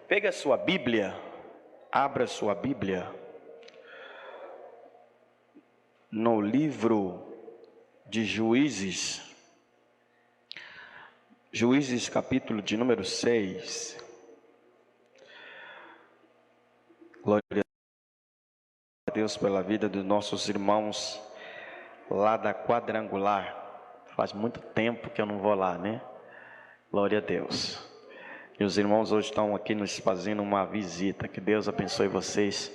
Pega a sua Bíblia, abra sua Bíblia no livro de Juízes, Juízes capítulo de número 6. Glória a Deus pela vida dos nossos irmãos lá da Quadrangular. Faz muito tempo que eu não vou lá, né? Glória a Deus. E os irmãos hoje estão aqui nos fazendo uma visita. Que Deus abençoe vocês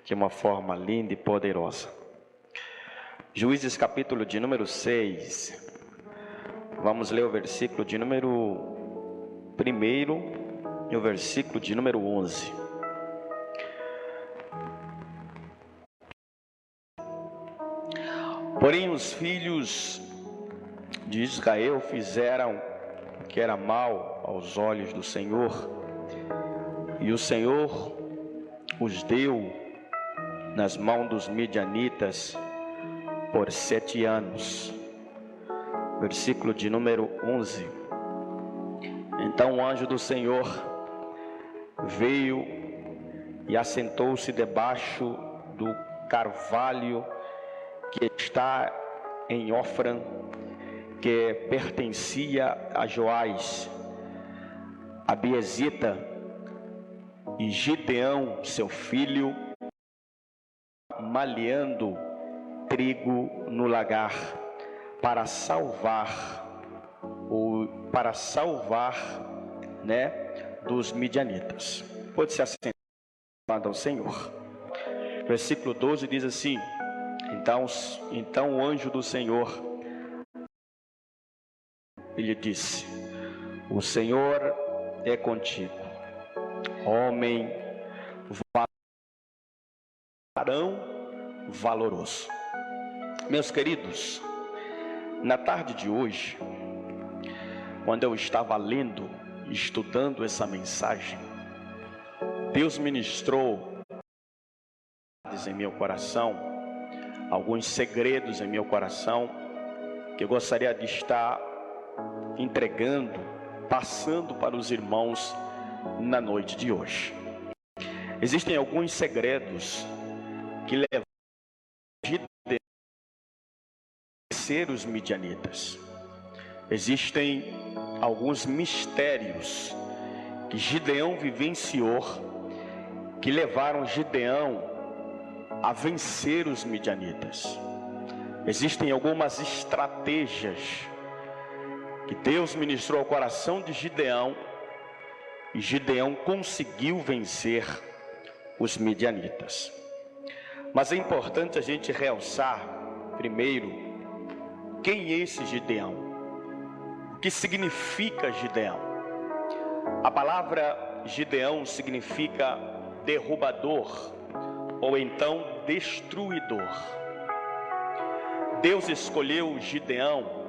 de uma forma linda e poderosa. Juízes capítulo de número 6. Vamos ler o versículo de número 1 e o versículo de número 11. Porém os filhos de Israel fizeram o que era mal aos olhos do Senhor, e o Senhor os deu nas mãos dos midianitas por 7 anos. Versículo de número 11. Então o anjo do Senhor veio e assentou-se debaixo do carvalho que está em Ofrã, que pertencia a Joás, a Biezita, e Gideão, seu filho, malhando trigo no lagar, para salvar, dos midianitas. Pode se assentar ao Senhor. Versículo 12 diz assim: Então o anjo do Senhor, ele disse: o Senhor é contigo, homem varão valoroso. Meus queridos, na tarde de hoje, quando eu estava lendo, estudando essa mensagem, Deus ministrou em meu coração, alguns segredos em meu coração, que eu gostaria de estar entregando, passando para os irmãos na noite de hoje. Existem alguns segredos que levam a vencer os midianitas. Existem alguns mistérios que Gideão vivenciou, que levaram Gideão a vencer os midianitas. Existem algumas estratégias que Deus ministrou ao coração de Gideão, e Gideão conseguiu vencer os midianitas. Mas é importante a gente realçar primeiro quem é esse Gideão, o que significa Gideão. A palavra Gideão significa derrubador, ou então destruidor. Deus escolheu Gideão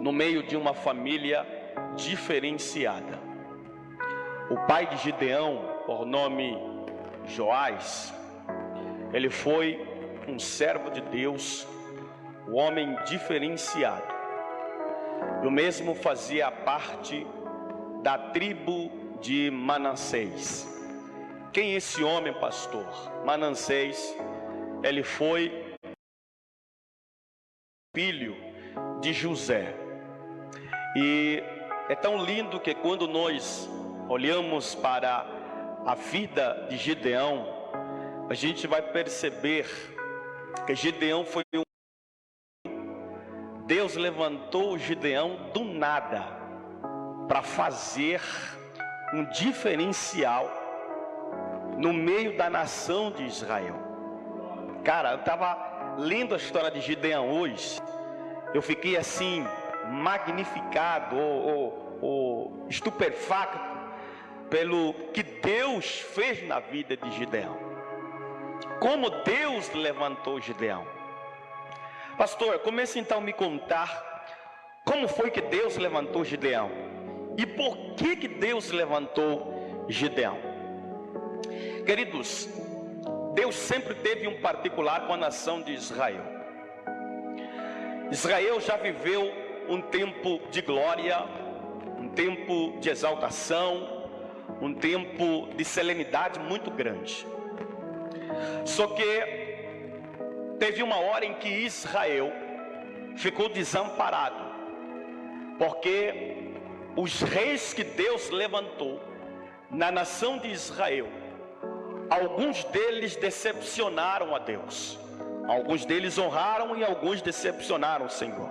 no meio de uma família diferenciada. O pai de Gideão, por nome Joás, ele foi um servo de Deus, um homem diferenciado. O mesmo fazia parte da tribo de Manassés. Quem é esse homem, pastor? Manassés, ele foi filho de José. E é tão lindo que quando nós olhamos para a vida de Gideão, a gente vai perceber que Gideão foi Deus levantou Gideão do nada para fazer um diferencial no meio da nação de Israel. Cara, eu estava lendo a história de Gideão hoje, eu fiquei assim magnificado ou estupefacto pelo que Deus fez na vida de Gideão. Como Deus levantou Gideão. Pastor, comece então a me contar como foi que Deus levantou Gideão e por que Deus levantou Gideão. Queridos, Deus sempre teve um particular com a nação de Israel. Israel já viveu um tempo de glória, um tempo de exaltação, um tempo de serenidade muito grande. Só que teve uma hora em que Israel ficou desamparado, porque os reis que Deus levantou na nação de Israel, alguns deles decepcionaram a Deus, alguns deles honraram e alguns decepcionaram o Senhor.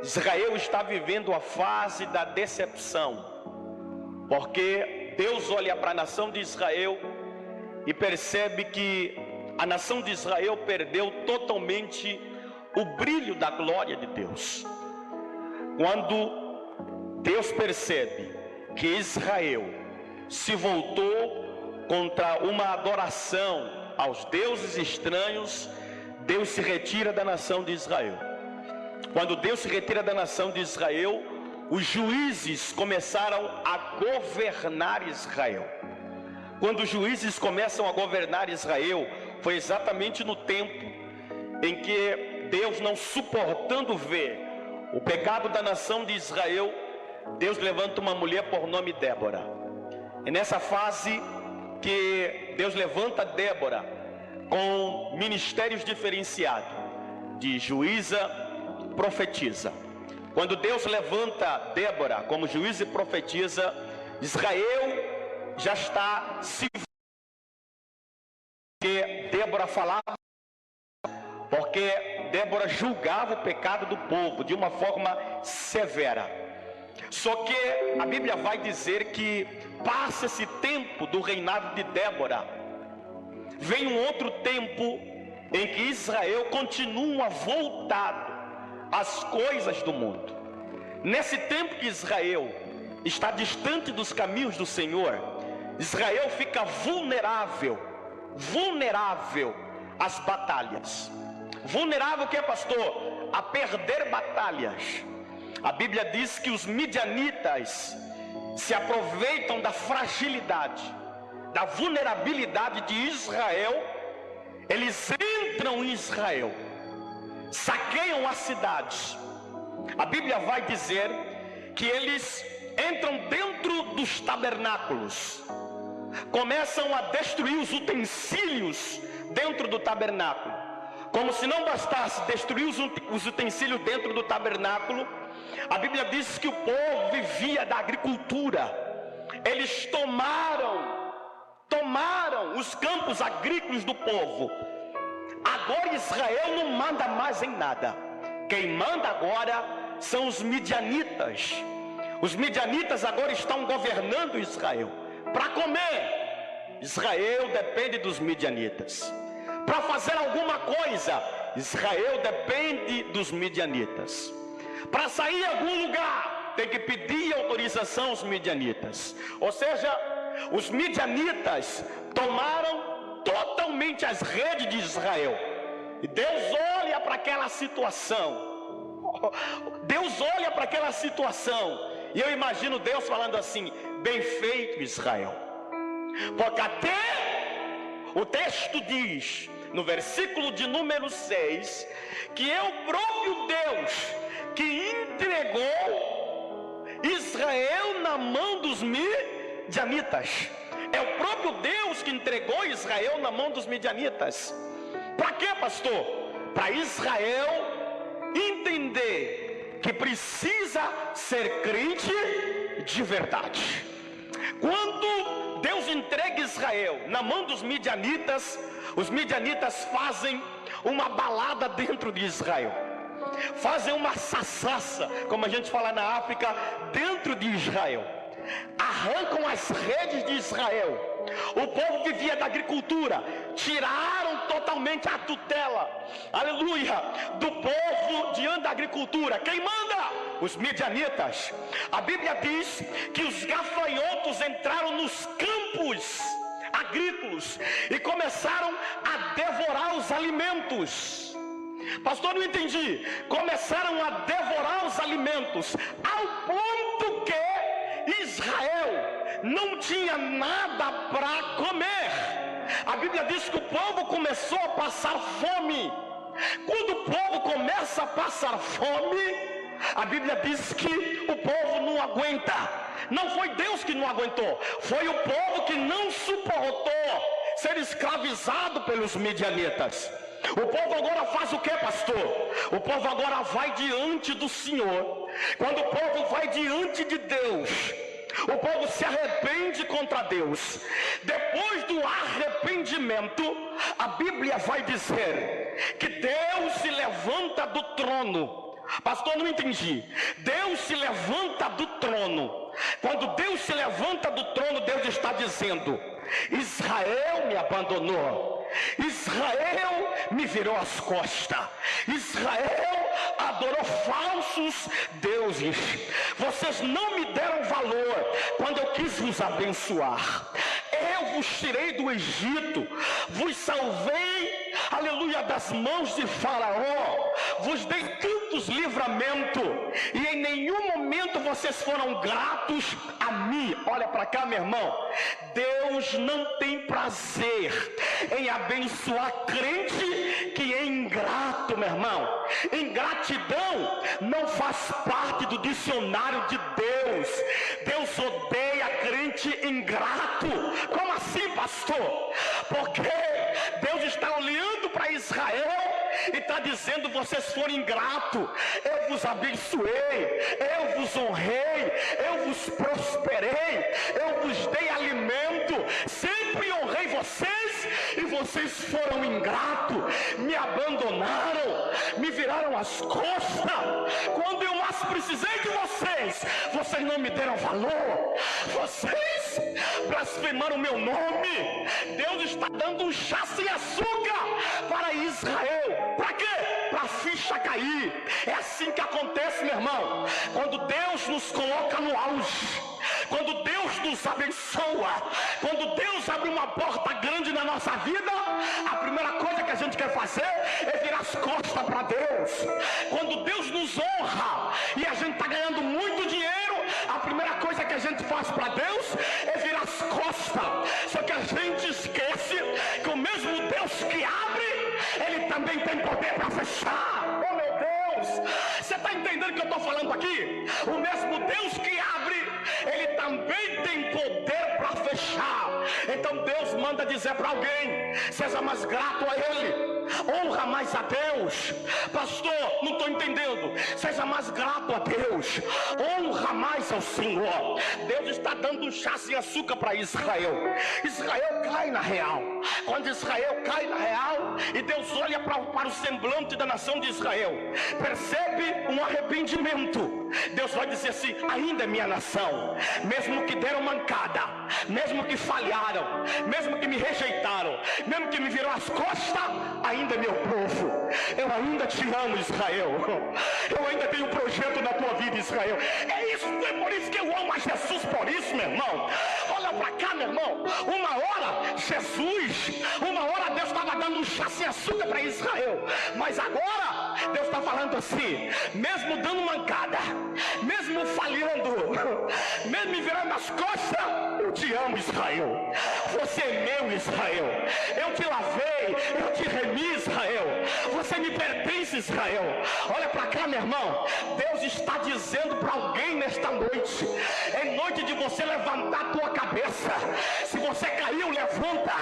Israel está vivendo a fase da decepção, porque Deus olha para a nação de Israel e percebe que a nação de Israel perdeu totalmente o brilho da glória de Deus. Quando Deus percebe que Israel se voltou contra uma adoração aos deuses estranhos, Deus se retira da nação de Israel. Quando Deus se retira da nação de Israel, os juízes começaram a governar Israel. Quando os juízes começam a governar Israel, foi exatamente no tempo em que Deus, não suportando ver o pecado da nação de Israel, Deus levanta uma mulher por nome Débora. É nessa fase que Deus levanta Débora com ministérios diferenciados de juíza, profetiza. Quando Deus levanta Débora como juíza e profetiza, Israel já está se... porque Débora falava, porque Débora julgava o pecado do povo de uma forma severa. Só que a Bíblia vai dizer que passa esse tempo do reinado de Débora, vem um outro tempo em que Israel continua voltado às coisas do mundo. Nesse tempo que Israel está distante dos caminhos do Senhor, Israel fica vulnerável às batalhas. Vulnerável o que, pastor? A perder batalhas. A Bíblia diz que os midianitas se aproveitam da fragilidade, da vulnerabilidade de Israel. Eles entram em Israel, saqueiam as cidades. A Bíblia vai dizer que eles entram dentro dos tabernáculos, começam a destruir os utensílios dentro do tabernáculo. Como se não bastasse destruir os utensílios dentro do tabernáculo, a Bíblia diz que o povo vivia da agricultura. Eles tomaram os campos agrícolas do povo. Agora Israel não manda mais em nada. Quem manda agora são os midianitas. Os midianitas agora estão governando Israel. Para comer, Israel depende dos midianitas. Para fazer alguma coisa, Israel depende dos midianitas. Para sair em algum lugar, tem que pedir autorização aos midianitas. Ou seja, os midianitas tomaram totalmente as redes de Israel. E Deus olha para aquela situação. Deus olha para aquela situação. E eu imagino Deus falando assim: bem feito, Israel. Porque até o texto diz, no versículo de número 6, que é o próprio Deus que entregou Israel na mão dos midianitas. É o próprio Deus que entregou Israel na mão dos midianitas. Para quê, pastor? Para Israel entender que precisa ser crente de verdade. Quando Deus entrega Israel na mão dos midianitas, os midianitas fazem uma balada dentro de Israel, fazem uma sassassa, como a gente fala na África, dentro de Israel. Arrancam as redes de Israel. O povo vivia da agricultura, tiraram totalmente a tutela, aleluia, do povo diante da agricultura. Quem manda? Os midianitas. A Bíblia diz que os gafanhotos entraram nos campos agrícolas e começaram a devorar os alimentos. Pastor, não entendi. Começaram a devorar os alimentos ao ponto que Israel não tinha nada para comer. A Bíblia diz que o povo começou a passar fome. Quando o povo começa a passar fome, a Bíblia diz que o povo não aguenta. Não foi Deus que não aguentou, foi o povo que não suportou ser escravizado pelos midianitas. O povo agora faz o que, pastor? O povo agora vai diante do Senhor. Quando o povo vai diante de Deus, o povo se arrepende contra Deus. Depois do arrependimento, a Bíblia vai dizer que Deus se levanta do trono. Pastor, não entendi. Deus se levanta do trono. Quando Deus se levanta do trono, Deus está dizendo: Israel me abandonou, Israel me virou as costas, Israel adorou falsos deuses, vocês não me deram valor quando eu quis vos abençoar. Eu vos tirei do Egito, vos salvei, aleluia, das mãos de Faraó, vos dei tantos livramentos, e em nenhum momento vocês foram gratos a mim. Olha para cá, meu irmão. Deus não tem prazer em abençoar crente que é ingrato, meu irmão. Ingratidão não faz parte do dicionário de Deus. Deus odeia crente ingrato. Como assim, pastor? Porque Deus está olhando para Israel e está dizendo: vocês foram ingratos, eu vos abençoei, eu vos honrei, eu vos prosperei, eu vos dei alimento, sempre honrei vocês, e vocês foram ingratos, me abandonaram, me viraram as costas. Quando eu mais precisei de vocês, vocês não me deram valor, vocês blasfemaram o meu nome. Deus está dando um chá sem açúcar para Israel. Para quê? Para a ficha cair. É assim que acontece, meu irmão. Quando Deus nos coloca no auge, quando Deus nos abençoa, quando Deus abre uma porta grande na nossa vida, a primeira coisa que a gente quer fazer é virar as costas para Deus. Quando Deus nos honra e a gente está ganhando muito dinheiro, a primeira coisa que a gente faz para Deus é virar as costas. Só que a gente esquece que o mesmo Deus que abre, Ele também tem poder para fechar. Oh, meu Deus! Você está entendendo o que eu estou falando aqui? O mesmo Deus que abre, Ele também tem poder para fechar. Então Deus manda dizer para alguém: seja mais grato a Ele, honra mais a Deus. Pastor, não estou entendendo. Seja mais grato a Deus, honra mais ao Senhor. Deus está dando um chá sem açúcar para Israel. Israel cai na real. Quando Israel cai na real e Deus olha para o semblante da nação de Israel, percebe um arrependimento, Deus vai dizer assim: ainda é minha nação. Mesmo que deram mancada, mesmo que falharam, mesmo que me rejeitaram, mesmo que me viram as costas, ainda é meu povo. Eu ainda te amo, Israel. Eu ainda tenho um projeto na tua vida, Israel. É por isso que eu amo a Jesus, por isso, meu irmão. Olha para cá, meu irmão. Uma hora Deus estava dando um chá sem açúcar para Israel, mas agora Deus está falando assim: mesmo dando mancada, mesmo falhando, mesmo me virando as costas, eu te amo, Israel. Você é meu, Israel. Eu te lavei, eu te remi, Israel. Você me pertence, Israel. Olha para cá, meu irmão. Deus está dizendo para alguém nesta noite: é noite de você levantar a tua cabeça. Se você caiu, levanta.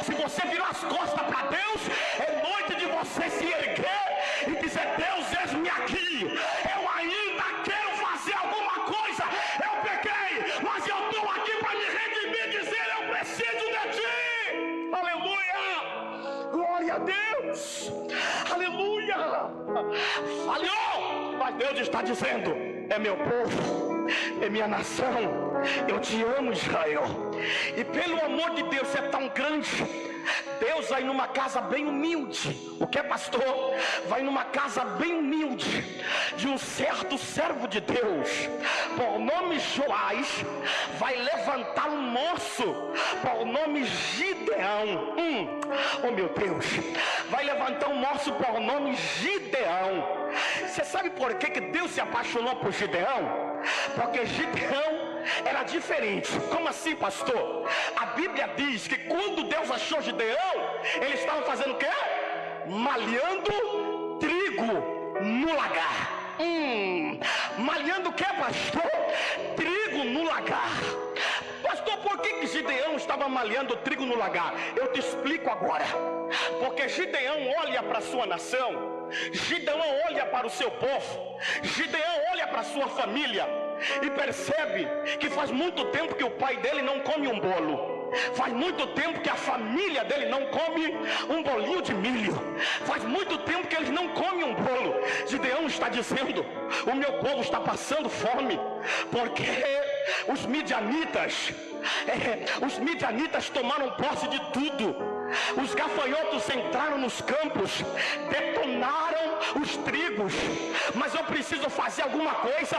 Se você virou as costas para Deus, é noite de você se erguer e dizer: Deus, eis-me aqui. Eu ainda quero fazer alguma coisa. Eu pequei, mas eu estou aqui para me redimir e dizer: eu preciso de ti. Aleluia. Glória a Deus. Aleluia. Falhou, mas Deus está dizendo: é meu povo, é minha nação. Eu te amo, Israel. E pelo amor de Deus é tão grande. Deus vai numa casa bem humilde. O que é, pastor? Vai numa casa bem humilde de um certo servo de Deus, por nome Joás. Vai levantar um moço por nome Gideão. Oh, meu Deus. Vai levantar um moço por nome Gideão. Você sabe por que Deus se apaixonou por Gideão? Porque Gideão era diferente. Como assim, pastor? A Bíblia diz que quando Deus achou Gideão, ele estava fazendo o quê? Malhando trigo no lagar. Malhando o que, pastor? Trigo no lagar. Pastor, por que Gideão estava malhando trigo no lagar? Eu te explico agora. Porque Gideão olha para a sua nação, Gideão olha para o seu povo, Gideão olha para a sua família e percebe que faz muito tempo que o pai dele não come um bolo. Faz muito tempo que a família dele não come um bolinho de milho. Faz muito tempo que eles não comem um bolo. Gideão está dizendo: o meu povo está passando fome, porque os midianitas tomaram posse de tudo. Os gafanhotos entraram nos campos, detonaram os trigos. Mas eu preciso fazer alguma coisa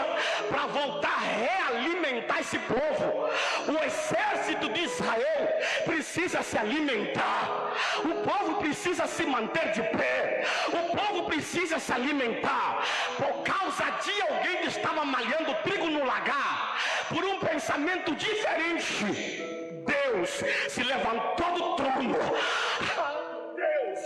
para voltar a realimentar esse povo. O exército de Israel precisa se alimentar. O povo precisa se manter de pé. O povo precisa se alimentar. Por causa de alguém que estava malhando trigo no lagar, por um pensamento diferente, Deus se levantou do trono. Deus,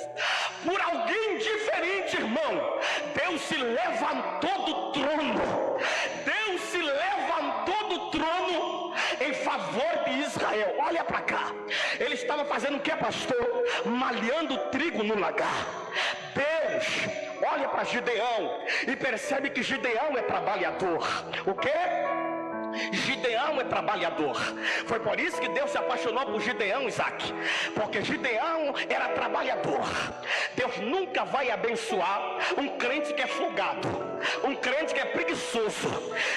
por alguém diferente, irmão, Deus se levantou do trono. Deus se levantou do trono em favor de Israel. Olha para cá. Ele estava fazendo o que, pastor? Malhando trigo no lagar. Deus olha para Gideão e percebe que Gideão é trabalhador. O quê? Gideão é trabalhador. Foi por isso que Deus se apaixonou por Gideão, Isaac, porque Gideão era trabalhador. Deus nunca vai abençoar um crente que é folgado, um crente que é preguiçoso.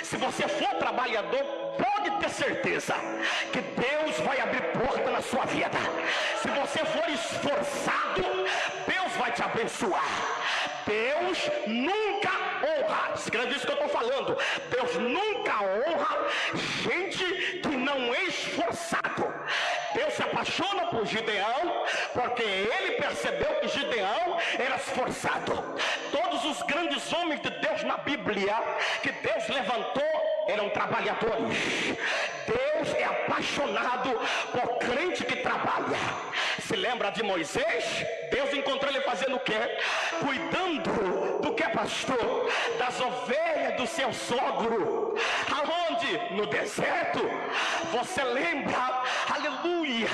Se você for trabalhador, pode ter certeza que Deus vai abrir porta na sua vida. Se você for esforçado, Deus vai te abençoar. Deus nunca honra, escreve isso que eu estou falando, Deus nunca honra gente que não é esforçado. Deus se apaixona por Gideão porque ele percebeu que Gideão era esforçado. Todos os grandes homens de Deus na Bíblia que Deus levantou eram trabalhadores. Deus é apaixonado por crente que trabalha. Se lembra de Moisés? Deus encontrou ele fazendo o quê? Cuidando do que, pastor? Das ovelhas do seu sogro. Aonde? No deserto. Você lembra? Aleluia!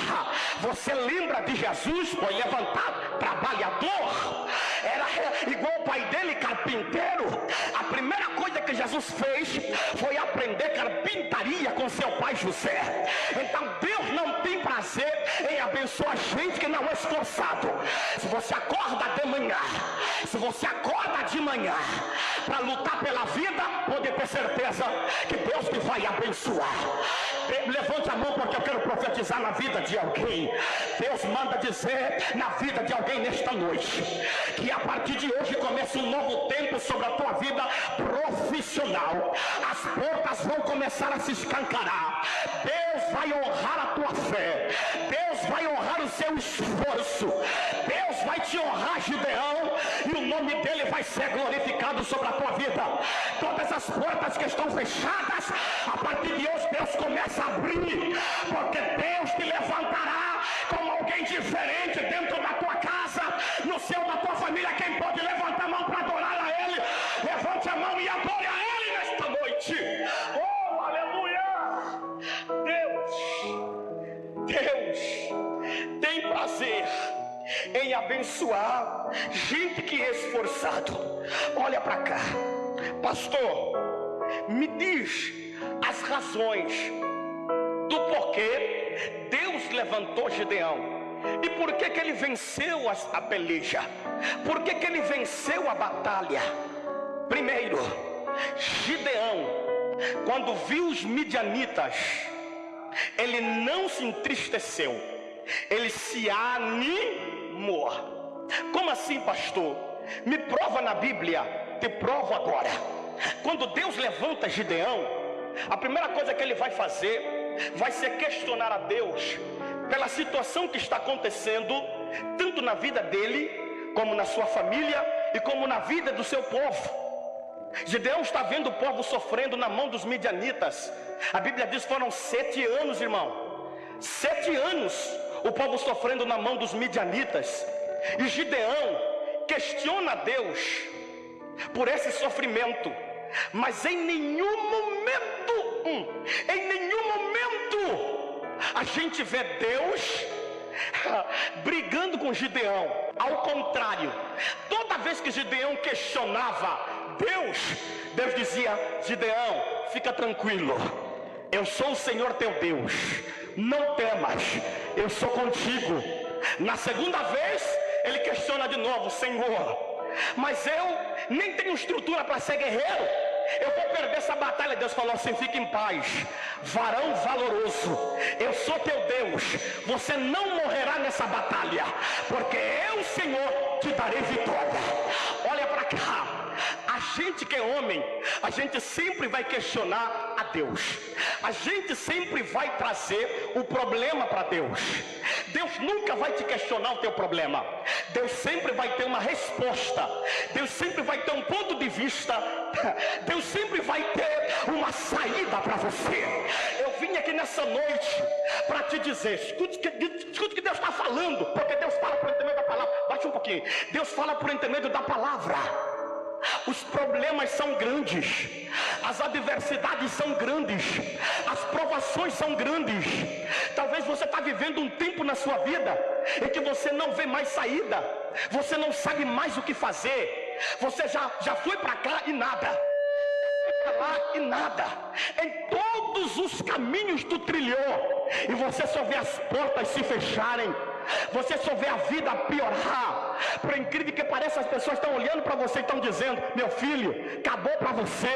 Você lembra de Jesus? Foi levantado trabalhador. Era igual o pai dele, carpinteiro. A primeira coisa que Jesus fez foi aprender carpintaria com seu pai José. Então Deus não tem prazer em abençoar gente que não é esforçado. Se você acorda de manhã, se você acorda de manhã para lutar pela vida, pode ter certeza que Deus te vai abençoar. Levante a mão porque eu quero profetizar na vida de alguém. Deus manda dizer na vida de alguém nesta noite que a partir de hoje começa um novo tempo sobre a tua vida profissional. As portas vão começar a se escancarar. Deus vai honrar a tua fé. Deus vai honrar o seu esforço. Deus vai te honrar, Gideão, e o nome dele vai ser glorificado sobre a tua vida. Todas as portas que estão fechadas, a partir de hoje Deus começa a abrir, porque Deus te levantará como alguém diferente dentro da tua casa, no seio da tua família. Quem pode levantar a mão para adorar a Ele, levante a mão e adore a Ele nesta noite. Oh, aleluia! Deus tem prazer em abençoar gente que é esforçado. Olha para cá, pastor, me diz as razões do porquê Deus levantou Gideão e por que ele venceu a peleja, por que ele venceu a batalha. Primeiro, Gideão, quando viu os midianitas, ele não se entristeceu, ele se animou. Como assim, pastor? Me prova na Bíblia. Te provo agora. Quando Deus levanta Gideão, a primeira coisa que ele vai fazer vai ser questionar a Deus pela situação que está acontecendo, tanto na vida dele, como na sua família e como na vida do seu povo. Gideão está vendo o povo sofrendo na mão dos midianitas. A Bíblia diz que foram 7 anos, irmão. 7 anos o povo sofrendo na mão dos midianitas. E Gideão questiona a Deus por esse sofrimento. Mas em nenhum momento a gente vê Deus brigando com Gideão. Ao contrário, toda vez que Gideão questionava Deus dizia: Gideão, fica tranquilo, eu sou o Senhor teu Deus, não temas, eu sou contigo. Na segunda vez ele questiona de novo: Senhor, mas eu nem tenho estrutura para ser guerreiro, eu vou perder essa batalha. Deus falou assim: fique em paz, varão valoroso, eu sou teu Deus, você não morrerá nessa batalha, porque eu, Senhor, te darei vitória. Olha para cá, a gente que é homem, a gente sempre vai questionar a Deus, a gente sempre vai trazer o problema para Deus. Deus nunca vai te questionar o teu problema, Deus sempre vai ter uma resposta, Deus sempre vai ter um ponto de vista, Deus sempre vai ter uma saída para você. Eu vim aqui nessa noite para te dizer, escute o que Deus está falando, porque Deus fala por intermédio da palavra. Baixa um pouquinho. Deus fala por intermédio da palavra. Os problemas são grandes, as adversidades são grandes, as provações são grandes. Talvez você está vivendo um tempo na sua vida em que você não vê mais saída, você não sabe mais o que fazer, você já foi para cá e nada, para lá e nada, em todos os caminhos tu trilhou, e você só vê as portas se fecharem, você só vê a vida piorar. Por incrível que pareça, as pessoas estão olhando para você e estão dizendo: meu filho, acabou para você,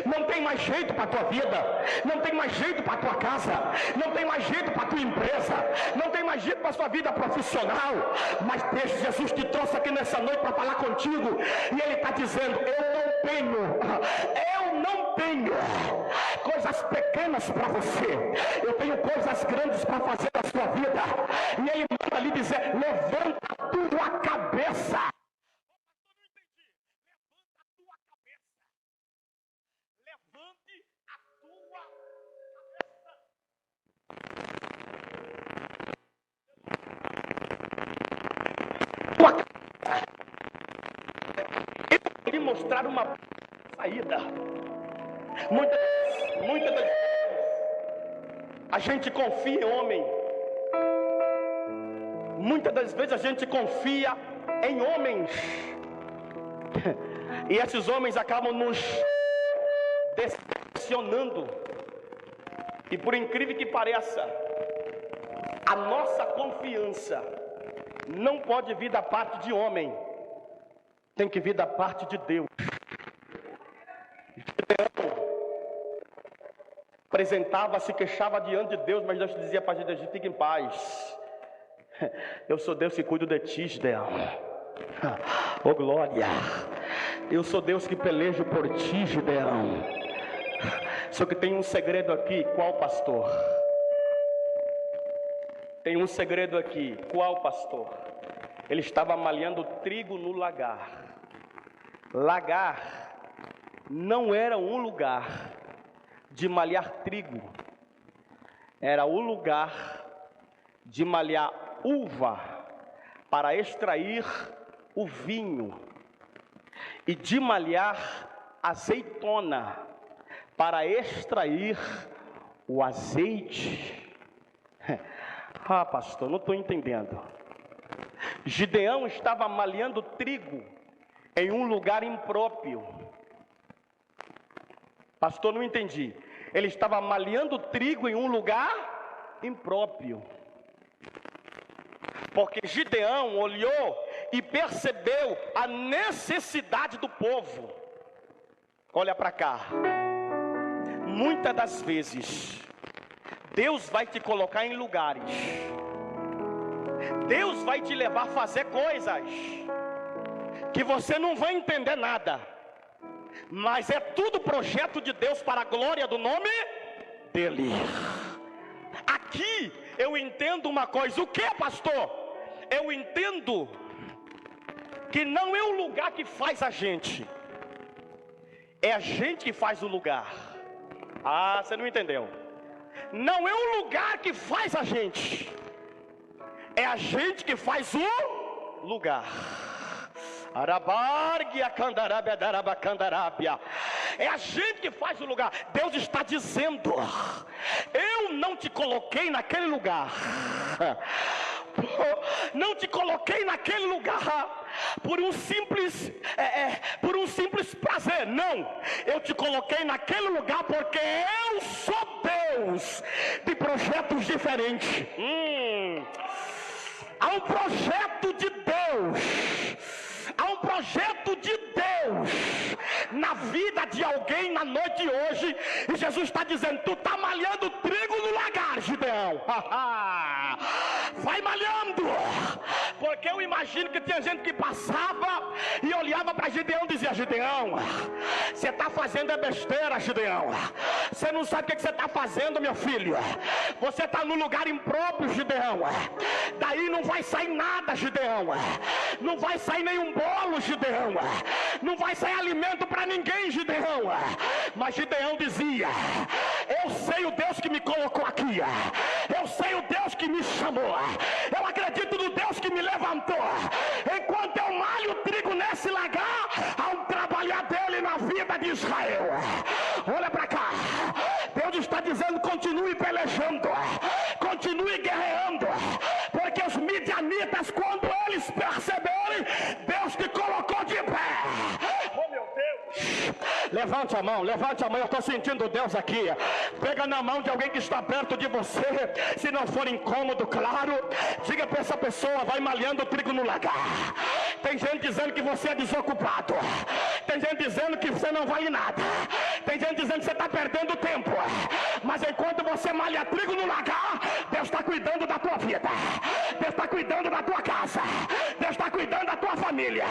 não tem mais jeito para a tua vida, não tem mais jeito para a tua casa, não tem mais jeito para a tua empresa, não tem mais jeito para a sua vida profissional. Mas Deus, Jesus te trouxe aqui nessa noite para falar contigo, e Ele está dizendo: eu não tenho coisas pequenas para você, eu tenho coisas grandes para fazer na sua vida. E Ele manda lhe dizer: levanta a tua cabeça. Levante a tua cabeça. Eu vou lhe mostrar uma saída. Muitas das vezes a gente confia em homem. Muitas das vezes a gente confia em homens, e esses homens acabam nos decepcionando. E por incrível que pareça, a nossa confiança não pode vir da parte de homem, tem que vir da parte de Deus. Gideão apresentava, se queixava diante de Deus, mas Deus dizia para Gideão: fique em paz, eu sou Deus que cuido de ti, Gideão. Oh glória, eu sou Deus que pelejo por ti, Gideão. Só que tem um segredo aqui. Qual, pastor? Tem um segredo aqui. Qual, pastor? Ele estava malhando trigo no lagar. Lagar não era um lugar de malhar trigo, era o lugar de malhar uva para extrair o vinho, e de malhar azeitona para extrair o azeite. Ah, pastor, não estou entendendo. Gideão estava malhando trigo em um lugar impróprio. Pastor, não entendi. Ele estava malhando trigo em um lugar impróprio, porque Gideão olhou e percebeu a necessidade do povo. Olha para cá. Muitas das vezes Deus vai te colocar em lugares, Deus vai te levar a fazer coisas que você não vai entender nada, mas é tudo projeto de Deus para a glória do nome dele. Aqui eu entendo uma coisa. O que, pastor? Eu entendo que não é o lugar que faz a gente, é a gente que faz o lugar. Ah, você não entendeu? Não é o lugar que faz a gente, é a gente que faz o lugar. É a gente que faz o lugar. Deus está dizendo: eu não te coloquei naquele lugar. Não te coloquei naquele lugar por um simples prazer. Não, eu te coloquei naquele lugar porque eu sou Deus de projetos diferentes. Há um projeto de Deus. Há um projeto de Deus na vida de alguém na noite de hoje. E Jesus está dizendo: tu está malhando trigo no lagar, Gideão. Vai malhando. Porque eu imagino que tinha gente que passava e olhava para Gideão e dizia: Gideão, você está fazendo é besteira, Gideão. Você não sabe o que você está fazendo, meu filho. Você está no lugar impróprio, Gideão. Daí não vai sair nada, Gideão. Não vai sair nenhum bolo, Gideão. Não vai sair alimento para ninguém, Gideão. Mas Gideão dizia: eu sei o Deus que me colocou aqui. Eu sei o Deus que me chamou. Eu acredito no Deus que me levantou. Enquanto eu malho trigo nesse lagar, há um trabalhar dele na vida de Israel. Olha para cá. Deus está dizendo: continue pelejando, continue guerreando, porque os midianitas, quando eles perceberem, Deus te colocou de pé. Oh, meu Deus! Levante a mão, eu estou sentindo Deus aqui. Pega na mão de alguém que está perto de você. Se não for incômodo, claro, diga para essa pessoa: vai malhando trigo no lagar. Tem gente dizendo que você é desocupado. Tem gente dizendo que você não vale nada. Tem gente dizendo que você está perdendo tempo. Mas enquanto você malha trigo no lagar, Deus está cuidando da tua vida. Deus está cuidando da tua casa. Deus está cuidando da tua família.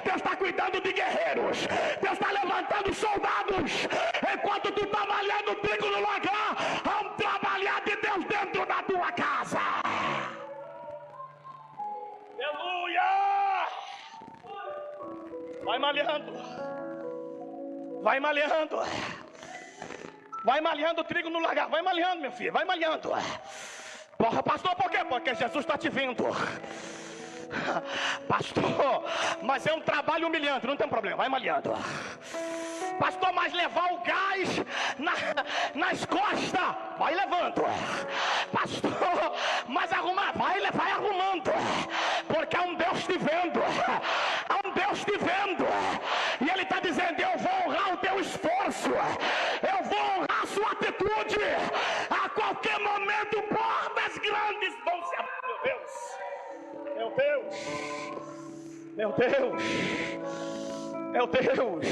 Deus está cuidando de guerreiros. Deus está levantando soldados. Enquanto tu está malhando trigo no lagar, há um trabalhar de Deus dentro da tua casa. Aleluia! Vai malhando. Vai malhando. Vai malhando trigo no lagar. Vai malhando, meu filho. Vai malhando. Porra, pastor, por quê? Porque Jesus está te vendo. Pastor, mas é um trabalho humilhante. Não tem problema, vai malhando. Pastor, mas levar o gás nas costas, vai levando. Pastor, mas arrumar, vai arrumando. Porque há um Deus te vendo. Há um Deus te vendo. E Ele está dizendo: eu vou honrar o teu esforço. Eu vou honrar a sua atitude. A qualquer momento, portas grandes vão se abrir. Meu Deus. Meu Deus. Meu Deus.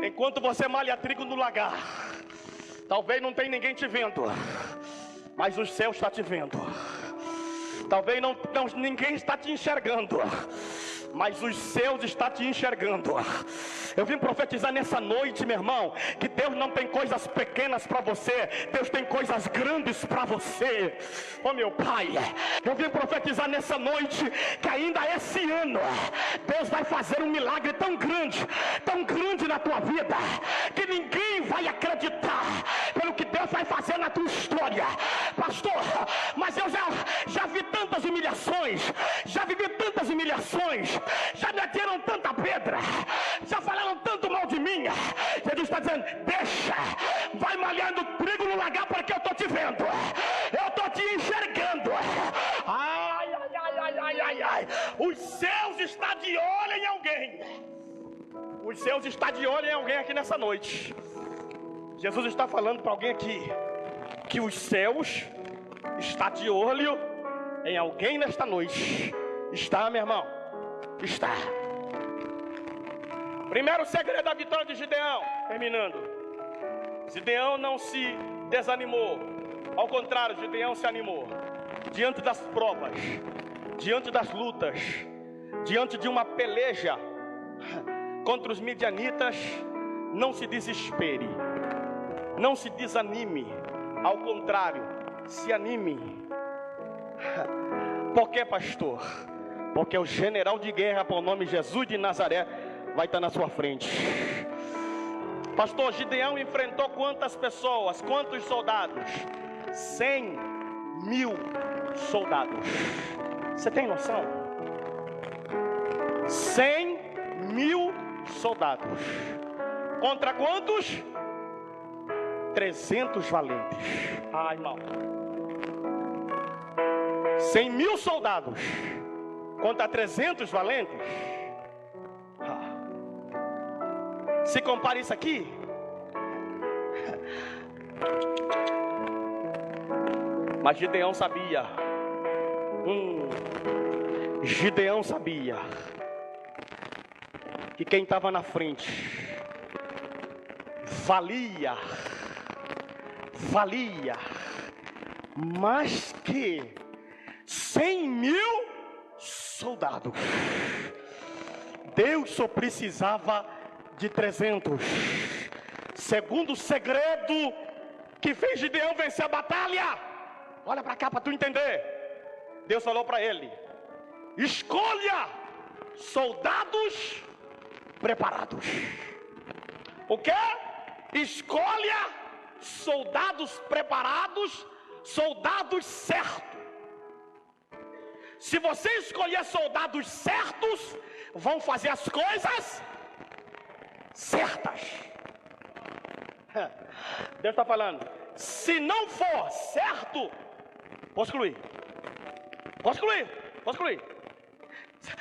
Enquanto você malha trigo no lagar, talvez não tenha ninguém te vendo, mas o céu está te vendo. Talvez ninguém está te enxergando, mas os céus estão te enxergando. Eu vim profetizar nessa noite, meu irmão, que Deus não tem coisas pequenas para você, Deus tem coisas grandes para você. Oh, meu Pai, eu vim profetizar nessa noite que ainda esse ano Deus vai fazer um milagre tão grande na tua vida, que ninguém vai acreditar pelo que Deus vai fazer na tua história. Pastor, mas eu já vi tantas humilhações, já vivi tantas humilhações, já meteram tanta pedra, já falaram tanto mal de mim. Jesus está dizendo: deixa, vai malhando trigo no lagar, porque eu estou te vendo, eu estou te enxergando. Ai, ai, ai, ai, ai, ai, ai. Os céus estão de olho em alguém. Os céus estão de olho em alguém aqui nessa noite. Jesus está falando para alguém aqui que os céus estão de olho em alguém nesta noite. Está, meu irmão? Está. Primeiro segredo da vitória de Gideão. Terminando. Gideão não se desanimou. Ao contrário, Gideão se animou. Diante das provas, diante das lutas, diante de uma peleja contra os midianitas, não se desespere. Não se desanime. Ao contrário, se anime. Por que, pastor? Porque o general de guerra, por nome Jesus de Nazaré, vai estar na sua frente. Pastor, Gideão enfrentou quantas pessoas? Quantos soldados? 100.000 soldados. Você tem noção? 100 1000 soldados. Contra quantos? 300 valentes. Ah, irmão. 100.000 soldados contra 300 valentes. Se compara isso aqui. Mas Gideão sabia. Gideão sabia que quem estava na frente valia mais que 100.000 soldados. Deus só precisava de 300. Segundo o segredo que fez Gideão vencer a batalha. Olha para cá para tu entender. Deus falou para ele: escolha soldados preparados. O quê? Escolha soldados preparados, soldados certos. Se você escolher soldados certos, vão fazer as coisas certas. Deus está falando: se não for certo, posso excluir.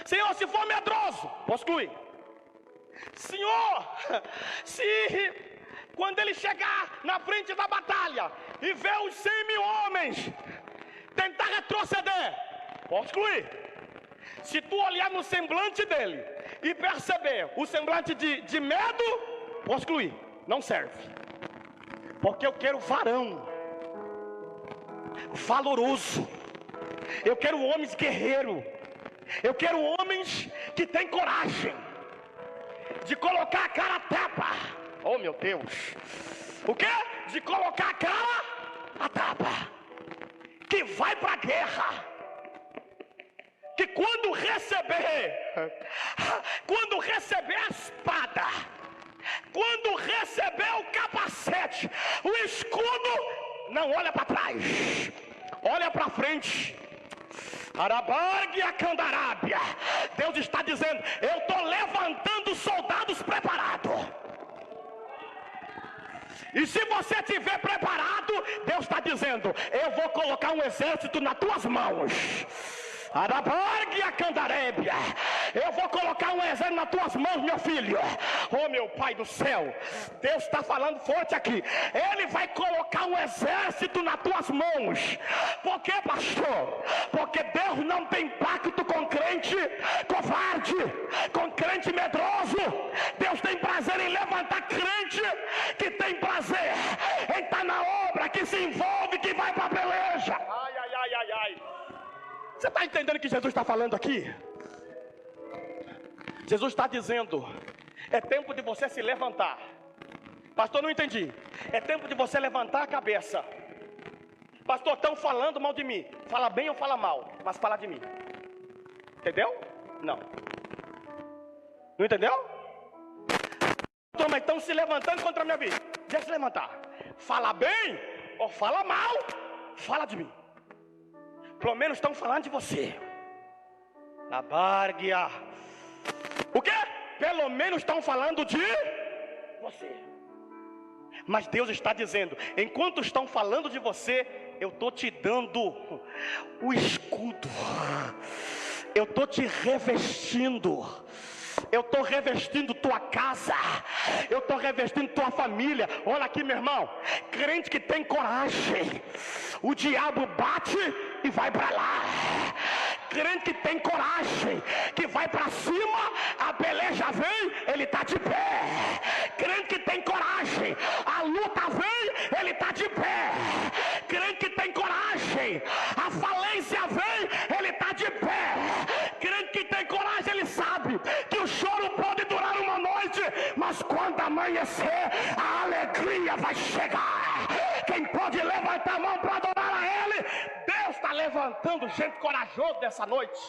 Senhor, se for medroso, posso excluir. Senhor, se quando ele chegar na frente da batalha e ver os 100.000 homens tentar retroceder, posso excluir. Se tu olhar no semblante dele e perceber o semblante de medo, posso excluir. Não serve. Porque eu quero varão valoroso. Eu quero homens guerreiros. Eu quero homens que têm coragem de colocar a cara a tapa. Oh, meu Deus. O quê? De colocar a cara a tapa. Que vai para a guerra. Que quando receber a espada, quando receber o capacete, o escudo, não olha para trás, olha para frente. Arabargue a Candarábia. Deus está dizendo: eu estou levantando soldados preparados. E se você estiver preparado, Deus está dizendo: eu vou colocar um exército nas tuas mãos. Arabargue a Candarébia. Eu vou colocar um exército nas tuas mãos, meu filho. Oh, meu Pai do céu, Deus está falando forte aqui. Ele vai colocar um exército nas tuas mãos. Por quê, pastor? Porque Deus não tem pacto com crente covarde, com crente medroso. Deus tem prazer em levantar crente que tem prazer em estar na obra, que se envolve, que vai para a peleja. Ai, ai, ai, ai, ai. Você está entendendo o que Jesus está falando aqui? Jesus está dizendo: é tempo de você se levantar. Pastor, não entendi. É tempo de você levantar a cabeça. Pastor, estão falando mal de mim. Fala bem ou fala mal, mas fala de mim. Entendeu? Não. Não entendeu? Pastor, mas estão se levantando contra a minha vida. Deixa se levantar. Fala bem ou fala mal, fala de mim. Pelo menos estão falando de você. Na Bárguia. O quê? Pelo menos estão falando de você. Mas Deus está dizendo: enquanto estão falando de você, eu estou te dando o escudo. Eu estou te revestindo. Eu estou revestindo tua casa. Eu estou revestindo tua família. Olha aqui, meu irmão. Crente que tem coragem, o diabo bate e vai para lá. Crente que tem coragem, que vai para cima, a peleja vem, ele está de pé. Crente que tem coragem, a luta vem, ele está de pé. Crente que tem coragem, a falência vem, ele está de pé. Crente que tem coragem, ele sabe que o choro pode durar uma noite, mas quando amanhecer, a alegria vai chegar. Quem pode levantar a mão para adorar a Ele? Deus está levantando gente corajosa dessa noite.